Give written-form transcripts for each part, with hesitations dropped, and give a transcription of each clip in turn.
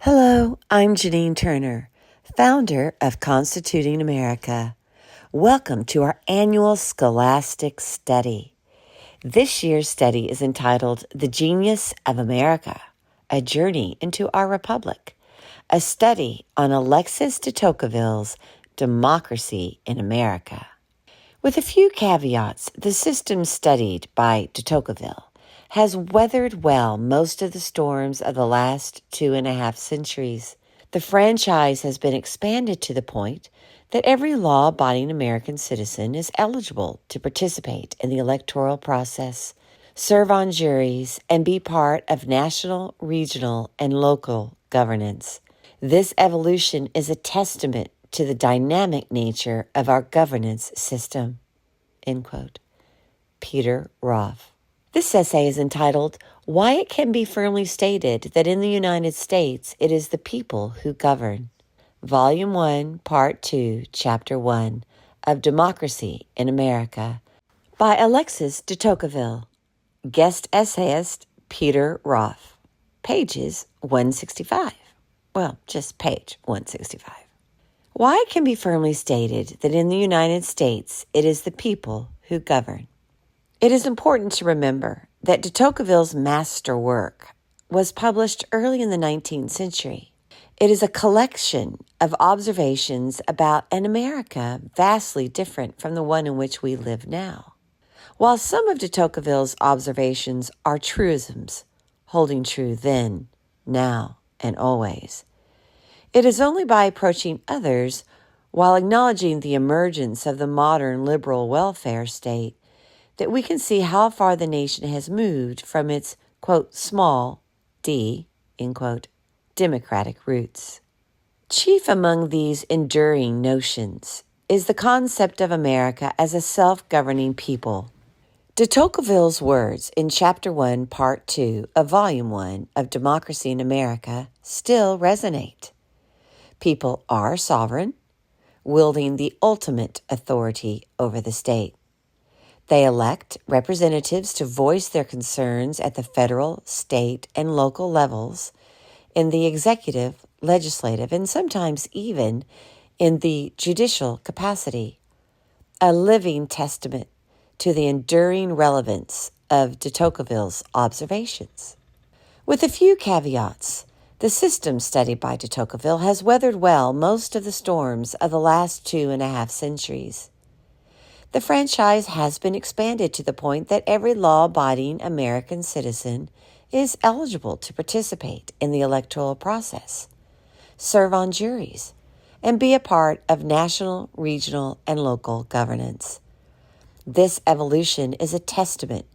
Hello, I'm Janine Turner, founder of Constituting America. Welcome to our annual Scholastic Study. This year's study is entitled The Genius of America, A Journey into Our Republic, a study on Alexis De Tocqueville's Democracy in America. With a few caveats, the system studied by de Tocqueville has weathered well most of the storms of the last 2.5 centuries. The franchise has been expanded to the point that every law-abiding American citizen is eligible to participate in the electoral process, serve on juries, and be part of national, regional, and local governance. This evolution is a testament to the dynamic nature of our governance system. End quote. Peter Roff. This essay is entitled, Why It Can Be Firmly Stated That in the United States It Is the People Who Govern. Volume 1, Part 2, Chapter 1 of Democracy in America by Alexis De Tocqueville. Guest essayist Peter Roff. Pages 165. Well, just page 165. Why it can be firmly stated that in the United States it is the people who govern. It is important to remember that de Tocqueville's masterwork was published early in the 19th century. It is a collection of observations about an America vastly different from the one in which we live now. While some of de Tocqueville's observations are truisms, holding true then, now, and always, it is only by approaching others while acknowledging the emergence of the modern liberal welfare state that we can see how far the nation has moved from its, quote, small d, end quote, democratic roots. Chief among these enduring notions is the concept of America as a self-governing people. De Tocqueville's words in Chapter 1, Part 2 of Volume 1 of Democracy in America still resonate. People are sovereign, wielding the ultimate authority over the state. They elect representatives to voice their concerns at the federal, state, and local levels, in the executive, legislative, and sometimes even in the judicial capacity, a living testament to the enduring relevance of de Tocqueville's observations. With a few caveats, the system studied by de Tocqueville has weathered well most of the storms of the last 2.5 centuries. The franchise has been expanded to the point that every law-abiding American citizen is eligible to participate in the electoral process, serve on juries, and be a part of national, regional, and local governance. This evolution is a testament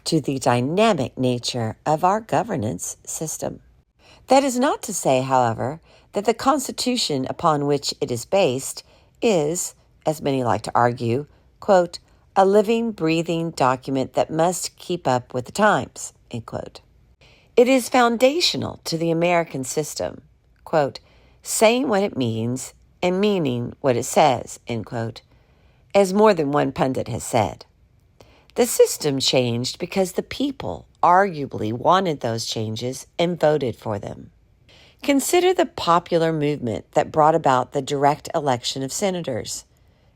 to the dynamic nature of our governance system. That is not to say, however, that the Constitution upon which it is based is, as many like to argue, quote, a living, breathing document that must keep up with the times, end quote. It is foundational to the American system, quote, saying what it means and meaning what it says, end quote, as more than one pundit has said. The system changed because the people arguably wanted those changes and voted for them. Consider the popular movement that brought about the direct election of senators.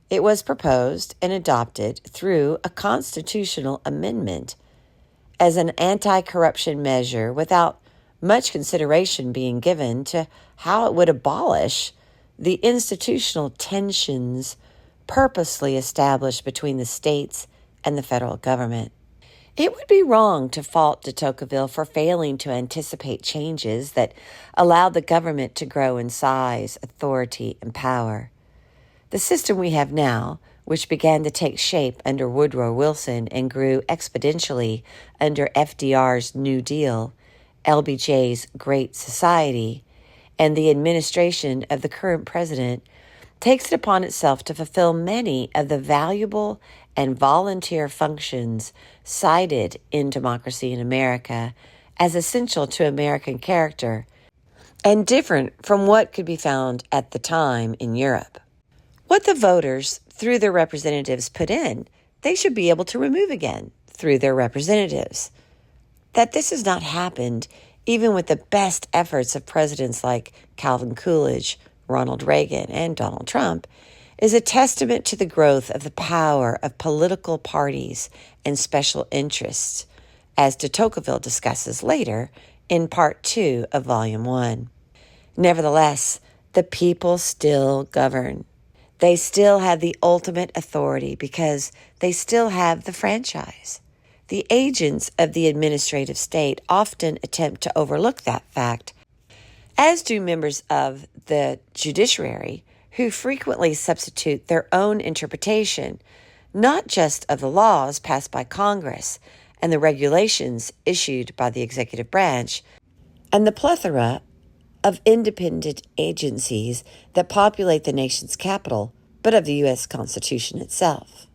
It was proposed and adopted through a constitutional amendment as an anti-corruption measure without much consideration being given to how it would abolish the institutional tensions purposely established between the states and the federal government. It would be wrong to fault de Tocqueville for failing to anticipate changes that allowed the government to grow in size, authority, and power. The system we have now, which began to take shape under Woodrow Wilson and grew exponentially under FDR's New Deal, LBJ's Great Society, and the administration of the current president, takes it upon itself to fulfill many of the valuable and volunteer functions cited in Democracy in America as essential to American character and different from what could be found at the time in Europe. What the voters, through their representatives, put in, they should be able to remove again through their representatives. That this has not happened Even with the best efforts of presidents like Calvin Coolidge, Ronald Reagan, and Donald Trump, is a testament to the growth of the power of political parties and special interests, as de Tocqueville discusses later in Part 2 of Volume 1. Nevertheless, the people still govern. They still have the ultimate authority because they still have the franchise. The agents of the administrative state often attempt to overlook that fact, as do members of the judiciary, who frequently substitute their own interpretation, not just of the laws passed by Congress and the regulations issued by the executive branch, and the plethora of independent agencies that populate the nation's capital, but of the U.S. Constitution itself.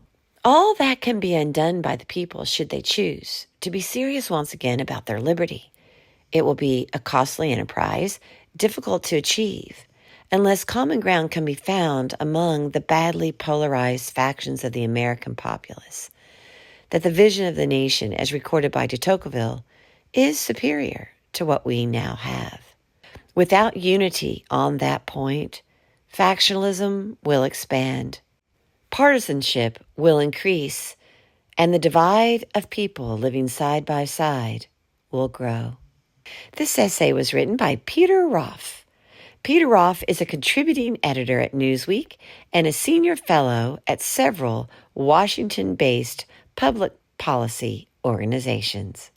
All that can be undone by the people should they choose to be serious once again about their liberty. It will be a costly enterprise, difficult to achieve, unless common ground can be found among the badly polarized factions of the American populace, that the vision of the nation, as recorded by de Tocqueville, is superior to what we now have. Without unity on that point, factionalism will expand, partisanship will increase, and the divide of people living side by side will grow. This essay was written by Peter Roff. Peter Roff is a contributing editor at Newsweek and a senior fellow at several Washington-based public policy organizations.